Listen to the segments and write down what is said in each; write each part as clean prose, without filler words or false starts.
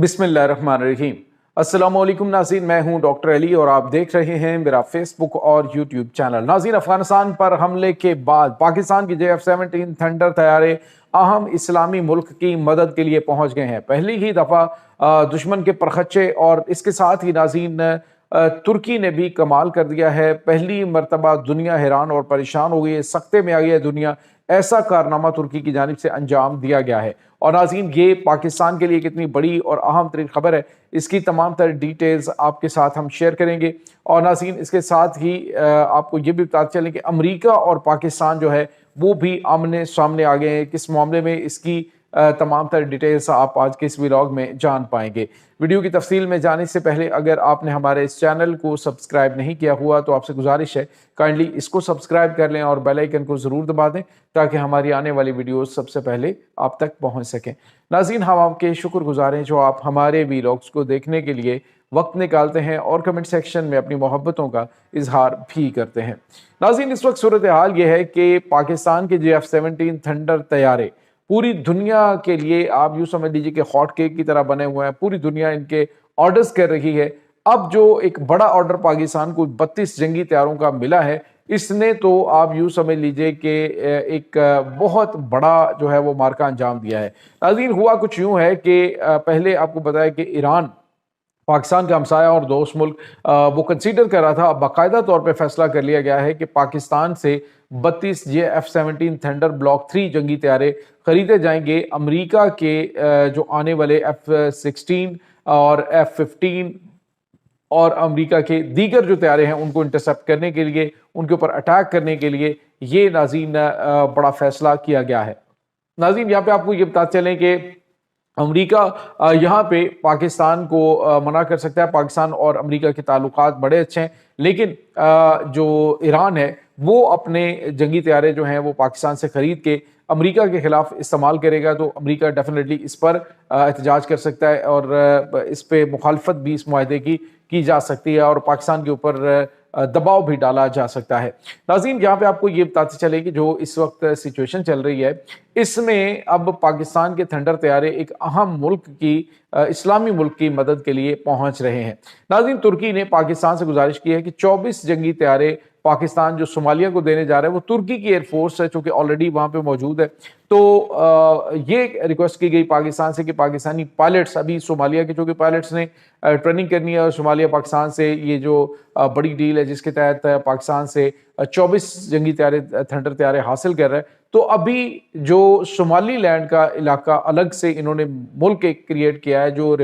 बिस्मिल्लाहिर्रहमानिर्रहीम। अस्सलाम वालेकुम नाज़रीन, मैं हूं डॉक्टर अली और आप देख रहे हैं मेरा फेसबुक और यूट्यूब चैनल। नाज़रीन, अफगानिस्तान पर हमले के बाद पाकिस्तान की JF-17 थंडर तैयारे अहम इस्लामी मुल्क की मदद के लिए पहुंच गए हैं। पहली ही दफ़ा दुश्मन के परखच्चे और इसके साथ ही नाज़रीन तुर्की ने भी कमाल कर दिया है। पहली मरतबा दुनिया हैरान और परेशान हो गई है, सख्ते में आ गई है दुनिया। ऐसा कारनामा तुर्की की जानिब से अंजाम दिया गया है। और नाज़रीन, ये पाकिस्तान के लिए कितनी बड़ी और अहम तरीन खबर है, इसकी तमाम तर डिटेल्स आपके साथ हम शेयर करेंगे। और नाज़रीन, इसके साथ ही आपको ये भी बताते चलें कि अमेरिका और पाकिस्तान जो है वो भी आमने सामने आ गए हैं। किस मामले में, इसकी तमाम तर डिटेल्स आप आज के इस व्लॉग में जान पाएंगे। वीडियो की तफसील में जाने से पहले अगर आपने हमारे इस चैनल को सब्सक्राइब नहीं किया हुआ तो आपसे गुजारिश है काइंडली इसको सब्सक्राइब कर लें और बेल आइकन को ज़रूर दबा दें ताकि हमारी आने वाली वीडियोस सबसे पहले आप तक पहुंच सकें। नाज़रीन, हम आपके शुक्रगुजार हैं जो आप हमारे व्लॉग्स को देखने के लिए वक्त निकालते हैं और कमेंट सेक्शन में अपनी मोहब्बतों का इजहार भी करते हैं। नाज़रीन, इस वक्त सूरत हाल ये है कि पाकिस्तान के JF-17 थंडर तैयारे पूरी दुनिया के लिए आप यूँ समझ लीजिए कि हॉट केक की तरह बने हुए हैं। पूरी दुनिया इनके ऑर्डर्स कर रही है। अब जो एक बड़ा ऑर्डर पाकिस्तान को 32 जंगी तैयारों का मिला है, इसने तो आप यूँ समझ लीजिए कि एक बहुत बड़ा जो है वो मार्का अंजाम दिया है। नाज़रीन, हुआ कुछ यूँ है कि पहले आपको बताया कि ईरान पाकिस्तान का हमसाया और दोस्त मुल्क वो कंसीडर कर रहा था। अब बाकायदा तौर पे फैसला कर लिया गया है कि पाकिस्तान से 32 JF-17 थंडर ब्लॉक 3 जंगी तैयारे खरीदे जाएंगे। अमेरिका के जो आने वाले F-16 और F-15 और अमेरिका के दीगर जो तैयारे हैं उनको इंटरसेप्ट करने के लिए, उनके ऊपर अटैक करने के लिए ये नाज़रीन बड़ा फैसला किया गया है। नाज़रीन, यहाँ पे आपको ये बताते चलें कि अमेरिका यहाँ पे पाकिस्तान को मना कर सकता है। पाकिस्तान और अमेरिका के ताल्लुकात बड़े अच्छे हैं, लेकिन जो ईरान है वो अपने जंगी तैयारे जो हैं वो पाकिस्तान से खरीद के अमेरिका के खिलाफ इस्तेमाल करेगा। तो अमेरिका डेफिनेटली इस पर एहतजाज कर सकता है और इस पे मुखालफत भी इस मुआहदे की जा सकती है और पाकिस्तान के ऊपर दबाव भी डाला जा सकता है। नाज़रीन, यहाँ पे आपको ये बताते चले कि जो इस वक्त सिचुएशन चल रही है इसमें अब पाकिस्तान के थंडर तैयारे एक अहम मुल्क की इस्लामी मुल्क की मदद के लिए पहुंच रहे हैं। नाज़रीन, तुर्की ने पाकिस्तान से गुजारिश की है कि 24 जंगी तैयारे पाकिस्तान जो सोमालिया को देने जा रहा है वो तुर्की की एयरफोर्स है चूंकि ऑलरेडी वहां पे मौजूद है। तो ये रिक्वेस्ट की गई पाकिस्तान से कि पाकिस्तानी पायलट्स, अभी सोमालिया के चूंकि पायलट्स ने ट्रेनिंग करनी है और सोमालिया पाकिस्तान से ये जो बड़ी डील है जिसके तहत पाकिस्तान से 24 जंगी तैयारे थंडर तैयारे हासिल कर रहा है। तो अभी जो सोमाली लैंड का इलाका अलग से इन्होंने मुल्क एक क्रिएट किया है जो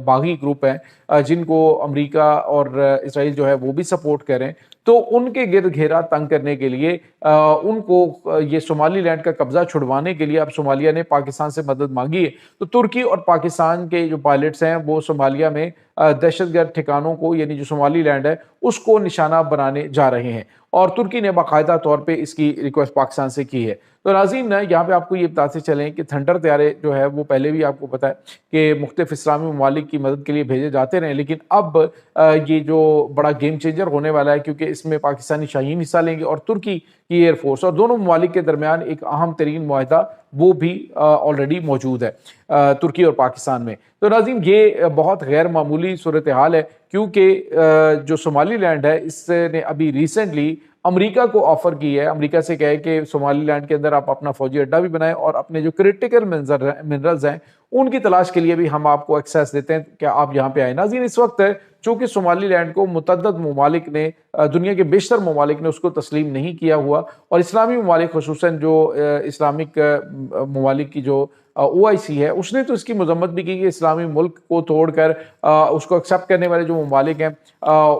बागी ग्रुप है जिनको अमेरिका और इसराइल जो है वो भी सपोर्ट कर रहे हैं। तो उनके गिर्द घेरा तंग करने के लिए उनको ये सोमाली लैंड का कब्जा छुड़वाने के लिए अब सोमालिया ने पाकिस्तान से मदद मांगी है। तो तुर्की और पाकिस्तान के जो पायलट्स हैं वो सोमालिया में दहशतगर्द ठिकानों को, यानी जो सोमाली लैंड है उसको निशाना बनाने जा रहे हैं और तुर्की ने बाकायदा तौर पे इसकी रिक्वेस्ट पाकिस्तान से की है। तो नाज़रीन, यहाँ पे आपको ये बताते चलें कि थंडर तैयारे जो है वो पहले भी आपको पता है कि मुख्तलिफ इस्लामी ममालिक की मदद के लिए भेजे जाते रहे, लेकिन अब ये जो बड़ा गेम चेंजर होने वाला है क्योंकि इसमें पाकिस्तानी शाहीन हिस्सा लेंगे और तुर्की की एयरफोर्स, और दोनों ममालिक के दरमियान एक अहम तरीन मुआहदा वो भी ऑलरेडी मौजूद है तुर्की और पाकिस्तान में। तो नाज़रीन, ये बहुत गैर मामूली सूरत हाल है क्योंकि जो सोमाली लैंड है इसने अभी रिसेंटली अमेरिका को ऑफर की है, अमेरिका से कहे कि सोमाली लैंड के अंदर आप अपना फौजी अड्डा भी बनाएं और अपने जो क्रिटिकल मिनरल्स हैं उनकी तलाश के लिए भी हम आपको एक्सेस देते हैं कि आप यहाँ पे आए। नाज़रीन, इस वक्त चूंकि सोमाली लैंड को मुतअद्दिद ममालिक ने, दुनिया के बेशतर ममालिक ने उसको तस्लीम नहीं किया हुआ और इस्लामी ममालिक खुसूसन जो इस्लामिक ममालिक की जो OIC है उसने तो इसकी मजम्मत भी की कि इस्लामी मुल्क को तोड़कर उसको एक्सेप्ट करने वाले जो ममालिक हैं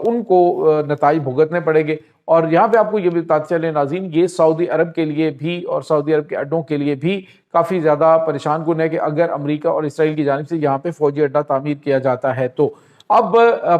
उनको नताइज भुगतने पड़ेंगे। और यहाँ पे आपको ये भी बताते चले नाज़रीन, ये सऊदी अरब के लिए भी और सऊदी अरब के अड्डों के लिए भी काफ़ी ज़्यादा परेशान कुन है कि अगर अमेरिका और इसराइल की जानिब से यहाँ पे फौजी अड्डा तामीर किया जाता है तो अब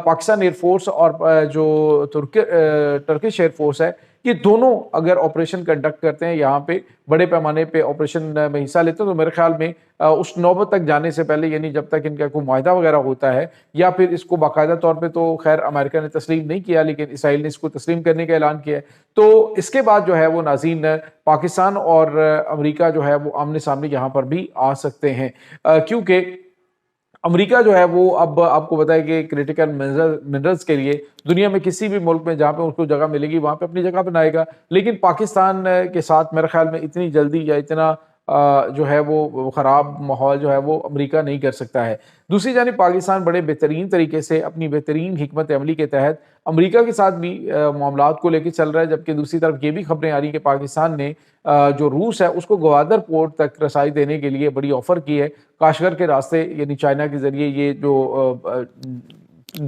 पाकिस्तान एयरफोर्स और जो टर्किश एयरफोर्स है ये दोनों अगर ऑपरेशन कंडक्ट करते हैं, यहाँ पे बड़े पैमाने पे ऑपरेशन में हिस्सा लेते हैं, तो मेरे ख्याल में उस नौबत तक जाने से पहले, यानी जब तक इनका कोई मुआहदा वगैरह होता है या फिर इसको बाकायदा तौर पे तो खैर अमेरिका ने तस्लीम नहीं किया लेकिन इसराइल ने इसको तस्लीम करने का ऐलान किया है, तो इसके बाद जो है वो नाज़रीन पाकिस्तान और अमेरिका जो है वो आमने सामने यहाँ पर भी आ सकते हैं क्योंकि امریکہ جو ہے وہ اب آپ کو بتائے کہ کرٹیکل منرلز کے لیے دنیا میں کسی بھی ملک میں جہاں پہ اس کو جگہ ملے گی وہاں پہ اپنی جگہ بنائے گا، لیکن پاکستان کے ساتھ میرے خیال میں اتنی جلدی یا اتنا جو ہے وہ خراب ماحول جو ہے وہ امریکہ نہیں کر سکتا ہے۔ دوسری جانب پاکستان بڑے بہترین طریقے سے اپنی بہترین حکمت عملی کے تحت امریکہ کے ساتھ بھی معاملات کو لے کے چل رہا ہے، جبکہ دوسری طرف یہ بھی خبریں آ رہی ہیں کہ پاکستان نے جو روس ہے اس کو گوادر پورٹ تک رسائی دینے کے لیے بڑی آفر کی ہے، کاشغر کے راستے یعنی چائنا کے ذریعے۔ یہ جو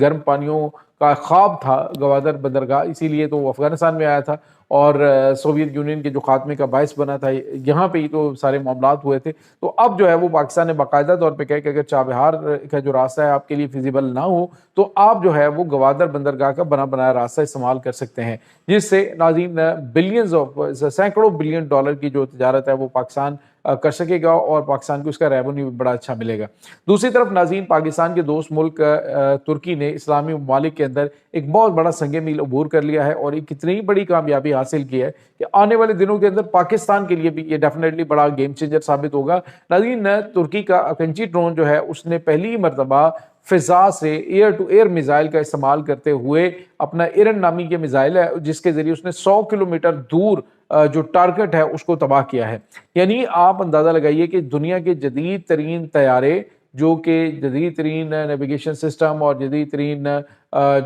گرم پانیوں کا خواب تھا گوادر بندرگاہ، اسی لیے تو وہ افغانستان میں آیا تھا اور سوویت یونین کے جو خاتمے کا باعث بنا تھا، یہاں پہ ہی تو سارے معاملات ہوئے تھے۔ تو اب جو ہے وہ پاکستان نے باقاعدہ طور پہ کہا کہ اگر چابہار کا جو راستہ ہے آپ کے لیے فیزیبل نہ ہو تو آپ جو ہے وہ گوادر بندرگاہ کا بنا بنایا راستہ استعمال کر سکتے ہیں، جس سے ناظرین سینکڑوں بلین ڈالر کی جو تجارت ہے وہ پاکستان کر سکے گا اور پاکستان کو اس کا ریونیو بڑا اچھا ملے گا۔ دوسری طرف ناظرین پاکستان کے دوست ملک ترکی نے اسلامی ممالک کے اندر ایک بہت بڑا سنگ میل عبور کر لیا ہے اور ایک اتنی بڑی کامیابی حاصل کی ہے کہ آنے والے دنوں کے اندر پاکستان کے لیے بھی یہ ڈیفینیٹلی بڑا گیم چینجر ثابت ہوگا۔ ناظرین ترکی کا اکنچی ڈرون جو ہے اس نے پہلی مرتبہ فضا سے ایئر ٹو ایئر میزائل کا استعمال کرتے ہوئے اپنا ایرن نامی کے میزائل ہے جس کے ذریعے اس نے 100 کلومیٹر دور جو ٹارگٹ ہے اس کو تباہ کیا ہے۔ یعنی آپ اندازہ لگائیے کہ دنیا کے جدید ترین طیارے جو کہ جدید ترین نیویگیشن سسٹم اور جدید ترین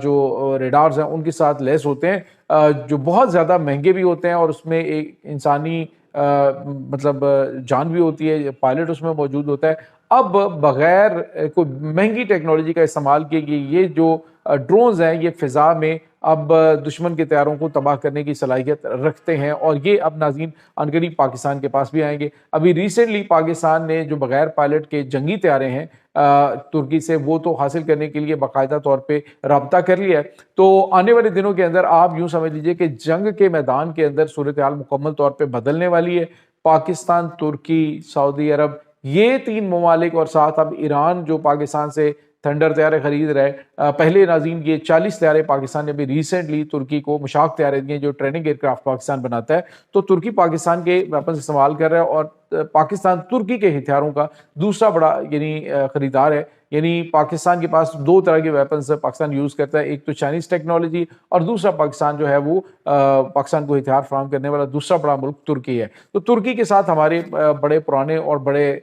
جو ریڈارز ہیں ان کے ساتھ لیس ہوتے ہیں، جو بہت زیادہ مہنگے بھی ہوتے ہیں اور اس میں ایک انسانی مطلب جان بھی ہوتی ہے، پائلٹ اس میں موجود ہوتا ہے۔ اب بغیر کوئی مہنگی ٹیکنالوجی کا استعمال کیے گئے یہ جو ڈرونز ہیں یہ فضا میں اب دشمن کے طیاروں کو تباہ کرنے کی صلاحیت رکھتے ہیں اور یہ اب ناظرین عنقریب پاکستان کے پاس بھی آئیں گے۔ ابھی ریسنٹلی پاکستان نے جو بغیر پائلٹ کے جنگی طیارے ہیں ترکی سے وہ تو حاصل کرنے کے لیے باقاعدہ طور پہ رابطہ کر لیا ہے۔ تو آنے والے دنوں کے اندر آپ یوں سمجھ لیجئے کہ جنگ کے میدان کے اندر صورتحال مکمل طور پہ بدلنے والی ہے۔ پاکستان، ترکی، سعودی عرب، یہ تین ممالک اور ساتھ اب ایران جو پاکستان سے تھنڈر طیارے خرید رہے، پہلے ناظرین یہ 40 طیارے پاکستان نے بھی ریسنٹلی ترکی کو مشاق طیارے دیے جو ٹریننگ ایئرکرافٹ پاکستان بناتا ہے۔ تو ترکی پاکستان کے ویپنز استعمال کر رہا ہے اور پاکستان ترکی کے ہتھیاروں کا دوسرا بڑا یعنی خریدار ہے۔ یعنی پاکستان کے پاس دو طرح کے ویپنز پاکستان یوز کرتا ہے، ایک تو چائنیز ٹیکنالوجی اور دوسرا پاکستان جو ہے وہ پاکستان کو ہتھیار فراہم کرنے والا دوسرا بڑا ملک ترکی ہے۔ تو ترکی کے ساتھ ہمارے بڑے پرانے اور بڑے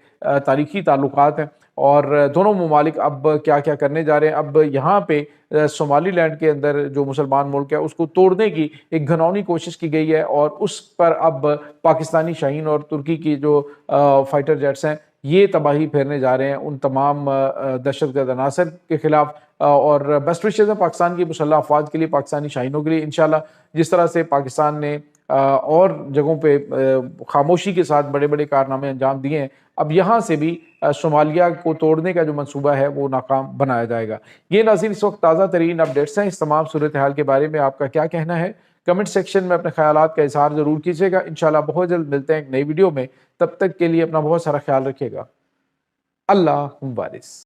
تاریخی تعلقات ہیں اور دونوں ممالک اب کیا کیا کرنے جا رہے ہیں۔ اب یہاں پہ صومالی لینڈ کے اندر جو مسلمان ملک ہے اس کو توڑنے کی ایک گھناؤنی کوشش کی گئی ہے اور اس پر اب پاکستانی شاہین اور ترکی کی جو فائٹر جیٹس ہیں یہ تباہی پھیرنے جا رہے ہیں ان تمام دہشت گرد عناصر کے خلاف۔ اور بیسٹ وشز ہیں پاکستان کی مسلح افواج کے لیے، پاکستانی شاہینوں کے لیے انشاءاللہ۔ جس طرح سے پاکستان نے اور جگہوں پہ خاموشی کے ساتھ بڑے بڑے کارنامے انجام دیے ہیں، اب یہاں سے بھی صومالیہ کو توڑنے کا جو منصوبہ ہے وہ ناکام بنایا جائے گا۔ یہ ناظرین اس وقت تازہ ترین اپڈیٹس ہیں۔ اس تمام صورتحال کے بارے میں آپ کا کیا کہنا ہے؟ کمنٹ سیکشن میں اپنے خیالات کا اظہار ضرور کیجیے گا۔ انشاءاللہ بہت جلد ملتے ہیں ایک نئی ویڈیو میں، تب تک کے لیے اپنا بہت سارا خیال رکھیے گا۔ اللہ حافظ۔